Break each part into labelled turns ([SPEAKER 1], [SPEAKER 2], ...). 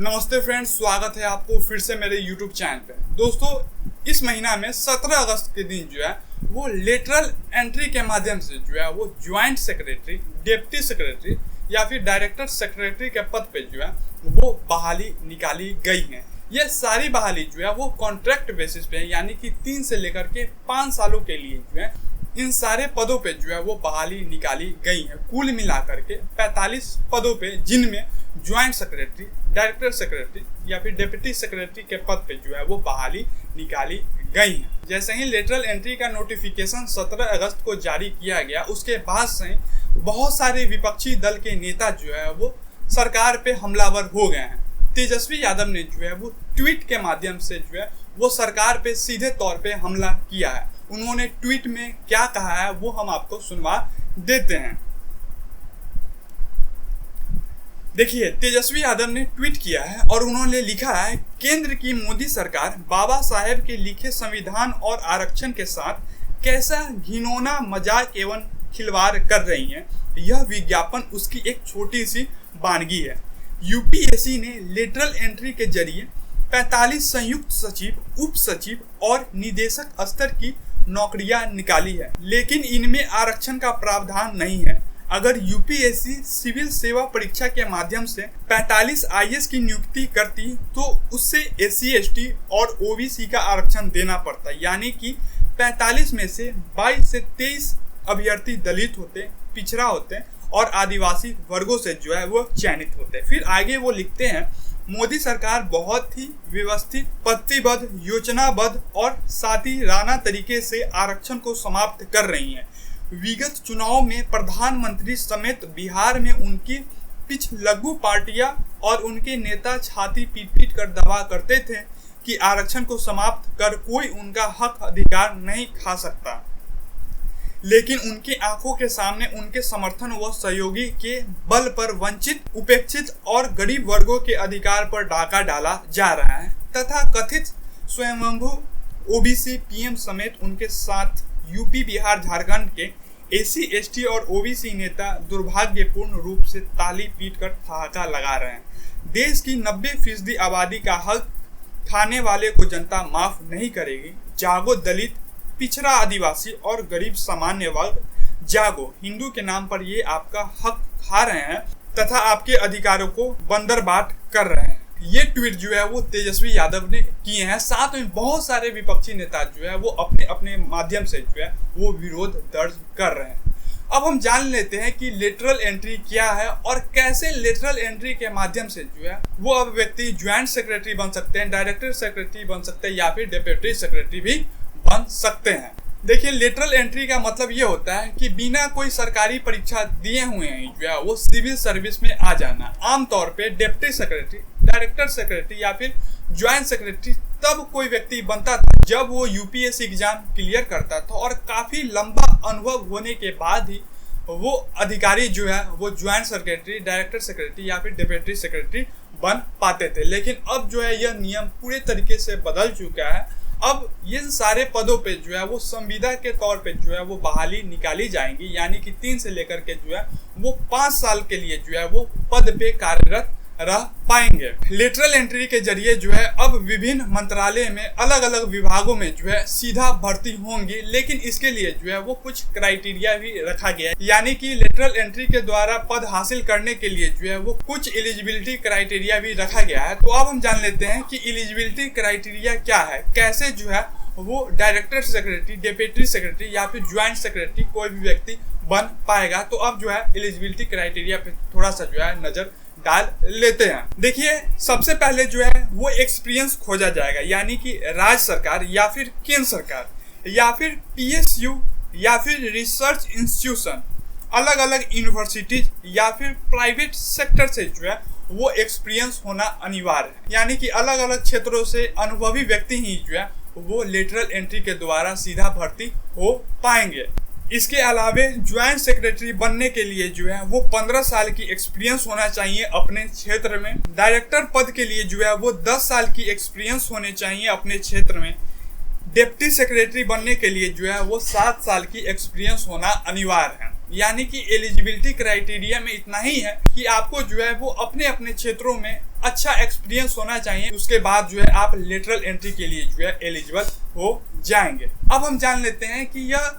[SPEAKER 1] नमस्ते फ्रेंड्स, स्वागत है आपको फिर से मेरे YouTube चैनल पे। दोस्तों, इस महीना में 17 अगस्त के दिन जो है वो लेटरल एंट्री के माध्यम से जो है वो ज्वाइंट सेक्रेटरी, डिप्टी सेक्रेटरी या फिर डायरेक्टर सेक्रेटरी के पद पे जो है वो बहाली निकाली गई है। ये सारी बहाली जो है वो कॉन्ट्रैक्ट बेसिस पे है, यानी कि 3 से लेकर के 5 सालों के लिए जो है इन सारे पदों पे जो है वो बहाली निकाली गई है। कुल मिलाकर के 45 पदों पे, जिनमें ज्वाइंट सेक्रेटरी, डायरेक्टर सेक्रेटरी या फिर डिप्टी सेक्रेटरी के पद पे जो है वो बहाली निकाली गई है। जैसे ही लेटरल एंट्री का नोटिफिकेशन 17 अगस्त को जारी किया गया, उसके बाद से बहुत सारे विपक्षी दल के नेता जो है वो सरकार पे हमलावर हो गए हैं। तेजस्वी यादव ने जो है वो ट्वीट के माध्यम से जो है वो सरकार पे सीधे तौर पे हमला किया है। उन्होंने ट्वीट में क्या कहा है वो हम आपको सुनवा देते हैं। देखिए, तेजस्वी यादव ने ट्वीट किया है और उन्होंने लिखा है, केंद्र की मोदी सरकार बाबा साहेब के लिखे संविधान और आरक्षण के साथ कैसा घिनौना मजाक एवं खिलवाड़ कर रही है। यह विज्ञापन उसकी एक छोटी सी वानगी है। यूपीएससी ने लेटरल एंट्री के जरिए 45 संयुक्त सचिव, उप सचिव और निदेशक स्तर की नौकरियां निकाली है, लेकिन इनमें आरक्षण का प्रावधान नहीं है। अगर यूपीएससी सिविल सेवा परीक्षा के माध्यम से 45 आईएएस की नियुक्ति करती तो उससे एससी, एसटी और ओबीसी का आरक्षण देना पड़ता, यानी कि 45 में से 22 से 23 अभ्यर्थी दलित होते, पिछड़ा होते और आदिवासी वर्गों से जो है वो चयनित होते। फिर आगे वो लिखते हैं, मोदी सरकार बहुत ही व्यवस्थित, पद्धतिबद्ध, योजनाबद्ध और साथीराना तरीके से आरक्षण को समाप्त कर रही है। विगत चुनाव में प्रधानमंत्री समेत बिहार में उनकी पिछलग्गू पार्टियां और उनके नेता छाती पीट कर दावा करते थे कि आरक्षण को समाप्त कर कोई उनका हक अधिकार नहीं खा सकता, लेकिन उनकी आंखों के सामने उनके समर्थन व सहयोगी के बल पर वंचित, उपेक्षित और गरीब वर्गों के अधिकार पर डाका डाला जा रहा है तथा कथित स्वयंभू ओबीसी पीएम समेत उनके साथ यूपी, बिहार, झारखंड के एससी, एसटी और ओबीसी नेता दुर्भाग्यपूर्ण रूप से ताली पीट कर ठहाका लगा रहे हैं। देश की 90% आबादी का हक खाने वाले को जनता माफ नहीं करेगी। जागो दलित, पिछड़ा, आदिवासी और गरीब सामान्य वर्ग, जागो। हिंदू के नाम पर ये आपका हक खा रहे हैं तथा आपके अधिकारों को बंदरबाट कर रहे हैं। ये ट्वीट जो है वो तेजस्वी यादव ने किए हैं। साथ में बहुत सारे विपक्षी नेता जो है वो अपने अपने माध्यम से जो है वो विरोध दर्ज कर रहे हैं। अब हम जान लेते हैं कि लेटरल एंट्री क्या है और कैसे लेटरल एंट्री के माध्यम से जो है वो अब व्यक्ति ज्वाइंट सेक्रेटरी बन सकते हैं, डायरेक्टर सेक्रेटरी बन सकते हैं या फिर डिप्टी सेक्रेटरी भी बन सकते हैं। देखिए, लेटरल एंट्री का मतलब ये होता है कि बिना कोई सरकारी परीक्षा दिए हुए हैं जो है वो सिविल सर्विस में आ जाना। आमतौर पे डिप्टी सेक्रेटरी, डायरेक्टर सेक्रेटरी या फिर ज्वाइंट सेक्रेटरी तब कोई व्यक्ति बनता था जब वो यूपीएससी एग्जाम क्लियर करता था और काफी लंबा अनुभव होने के बाद ही वो अधिकारी जो है वो ज्वाइंट सेक्रेटरी, डायरेक्टर सेक्रेटरी या फिर डिप्टी सेक्रेटरी बन पाते थे। लेकिन अब जो है यह नियम पूरे तरीके से बदल चुका है। अब ये सारे पदों पे जो है वो संविदा के तौर पे जो है वो बहाली निकाली जाएंगी, यानी कि 3 से लेकर के जो है वो 5 साल के लिए जो है वो पद पे कार्यरत रह पाएंगे। लेटरल एंट्री के जरिए जो है अब विभिन्न मंत्रालय में अलग अलग विभागों में जो है सीधा भर्ती होंगी, लेकिन इसके लिए जो है वो कुछ क्राइटेरिया भी रखा गया है, यानी कि लेटरल एंट्री के द्वारा पद हासिल करने के लिए जो है वो कुछ एलिजिबिलिटी क्राइटेरिया भी रखा गया है। तो अब हम जान लेते हैं कि एलिजिबिलिटी क्राइटेरिया क्या है, कैसे जो है वो डायरेक्टर सेक्रेटरी, डिप्टी सेक्रेटरी या फिर ज्वाइंट सेक्रेटरी कोई भी व्यक्ति बन पाएगा। तो अब जो है एलिजिबिलिटी क्राइटेरिया पे थोड़ा सा जो है नजर डाल लेते हैं। देखिए, सबसे पहले जो है वो एक्सपीरियंस खोजा जाएगा, यानी कि राज्य सरकार या फिर केंद्र सरकार या फिर पीएसयू या फिर रिसर्च इंस्टीट्यूशन, अलग अलग यूनिवर्सिटीज या फिर प्राइवेट सेक्टर से जो है वो एक्सपीरियंस होना अनिवार्य है, यानी कि अलग अलग क्षेत्रों से अनुभवी व्यक्ति ही जो है वो लेटरल एंट्री के द्वारा सीधा भर्ती हो पाएंगे। इसके अलावे ज्वाइंट सेक्रेटरी बनने के लिए जो है वो 15 साल की एक्सपीरियंस होना चाहिए अपने क्षेत्र में। डायरेक्टर पद के लिए जो है वो 10 साल की एक्सपीरियंस होने चाहिए अपने क्षेत्र में। डिप्टी सेक्रेटरी बनने के लिए जो है वो 7 साल की एक्सपीरियंस होना अनिवार्य है। यानी कि एलिजिबिलिटी क्राइटेरिया में इतना ही है कि आपको जो है वो अपने अपने क्षेत्रों में अच्छा एक्सपीरियंस होना चाहिए, उसके बाद जो है आप लेटरल एंट्री के लिए जो है एलिजिबल हो जाएंगे। अब हम जान लेते हैं कि यह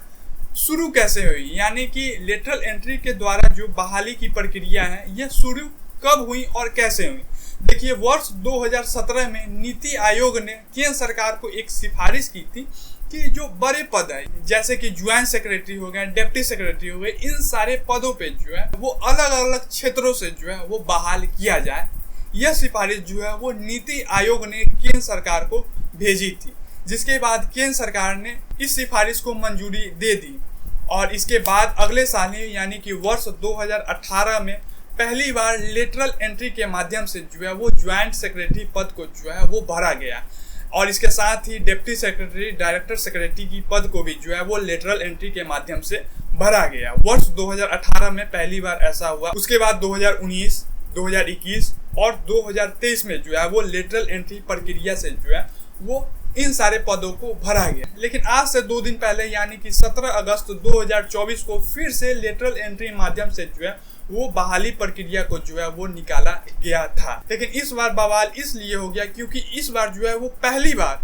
[SPEAKER 1] शुरू कैसे हुई, यानी कि लेटरल एंट्री के द्वारा जो बहाली की प्रक्रिया है यह शुरू कब हुई और कैसे हुई। देखिए, वर्ष 2017 में नीति आयोग ने केंद्र सरकार को एक सिफारिश की थी कि जो बड़े पद है जैसे कि ज्वाइंट सेक्रेटरी हो गए, डिप्टी सेक्रेटरी हो गए, इन सारे पदों पे जो है वो अलग अलग क्षेत्रों से जो है वो बहाल किया जाए। यह सिफारिश जो है वो नीति आयोग ने केंद्र सरकार को भेजी थी, जिसके बाद केंद्र सरकार ने इस सिफारिश को मंजूरी दे दी और इसके बाद अगले साल ही यानी कि वर्ष 2018 में पहली बार लेटरल एंट्री के माध्यम से जो है वो ज्वाइंट सेक्रेटरी पद को जो है वो भरा गया और इसके साथ ही डिप्टी सेक्रेटरी, डायरेक्टर सेक्रेटरी की पद को भी जो है वो लेटरल एंट्री के माध्यम से भरा गया। वर्ष 2018 में पहली बार ऐसा हुआ। उसके बाद 2019, 2021 और 2023 में जो है वो लेटरल एंट्री प्रक्रिया से जो है वो इन सारे पदों को भरा गया। लेकिन आज से 2 दिन पहले यानी कि 17 अगस्त 2024 को फिर से लेटरल एंट्री माध्यम से जो है वो बहाली प्रक्रिया को जो है वो निकाला गया था। लेकिन इस बार बवाल इसलिए हो गया क्योंकि इस बार जो है वो पहली बार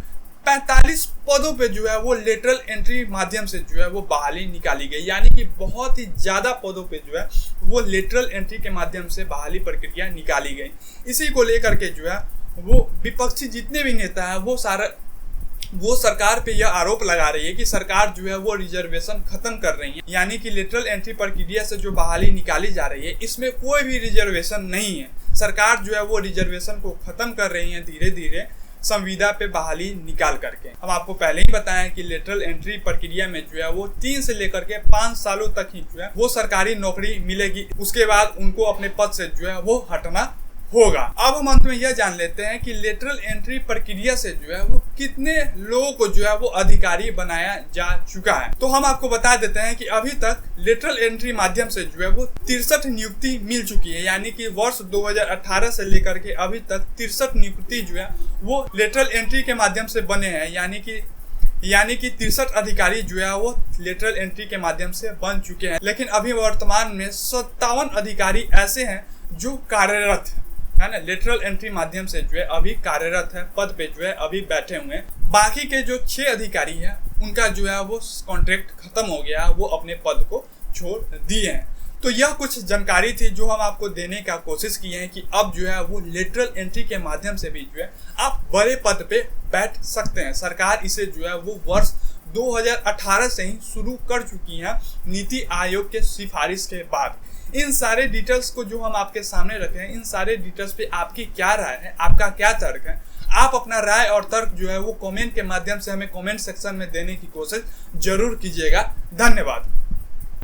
[SPEAKER 1] 45 पदों पे जो है वो लेटरल एंट्री माध्यम से जो है वो बहाली निकाली गई, यानी कि बहुत ही ज़्यादा पदों पे जो है वो लेटरल एंट्री के माध्यम से बहाली प्रक्रिया निकाली गई। इसी को लेकर के जो है वो विपक्षी जितने भी नेता है वो सरकार पे यह आरोप लगा रही है कि सरकार जो है वो रिजर्वेशन खत्म कर रही है, यानी कि लेटरल एंट्री प्रक्रिया से जो बहाली निकाली जा रही है इसमें कोई भी रिजर्वेशन नहीं है। सरकार जो है वो रिजर्वेशन को खत्म कर रही है धीरे धीरे संविदा पे बहाली निकाल करके। हम आपको पहले ही बताएं कि लेटरल एंट्री प्रक्रिया में जो है वो 3 से लेकर के 5 सालों तक ही जो है वो सरकारी नौकरी मिलेगी, उसके बाद उनको अपने पद से जो है वो हटना होगा। अब हम अंत में यह जान लेते हैं कि लेटरल एंट्री प्रक्रिया से जो है वो कितने लोगों को जो है वो अधिकारी बनाया जा चुका है। तो हम आपको बता देते हैं कि अभी तक लेटरल एंट्री माध्यम से जो है वो 63 नियुक्ति मिल चुकी है, यानी कि वर्ष 2018 से लेकर के अभी तक 63 नियुक्ति जो है वो लेटरल एंट्री के माध्यम से बने हैं, यानी कि 63 अधिकारी जो है वो लेटरल एंट्री के माध्यम से बन चुके हैं। लेकिन अभी वर्तमान में 57 अधिकारी ऐसे हैं जो कार्यरत है ना, लेटरल एंट्री माध्यम से जो है अभी कार्यरत है, पद पे जो है अभी बैठे हुए हैं। बाकी के जो 6 अधिकारी हैं उनका जो है वो कॉन्ट्रैक्ट खत्म हो गया, वो अपने पद को छोड़ दिए हैं। तो यह कुछ जानकारी थी जो हम आपको देने का कोशिश किए हैं कि अब जो है वो लेटरल एंट्री के माध्यम से भी जो है आप बड़े पद पे बैठ सकते हैं। सरकार इसे जो है वो वर्ष 2018 से ही शुरू कर चुकी है नीति आयोग के सिफारिश के बाद। इन सारे डिटेल्स को जो हम आपके सामने रखे हैं, इन सारे डिटेल्स पे आपकी क्या राय है, आपका क्या तर्क है, आप अपना राय और तर्क जो है वो कमेंट के माध्यम से हमें कमेंट सेक्शन में देने की कोशिश जरूर कीजिएगा। धन्यवाद।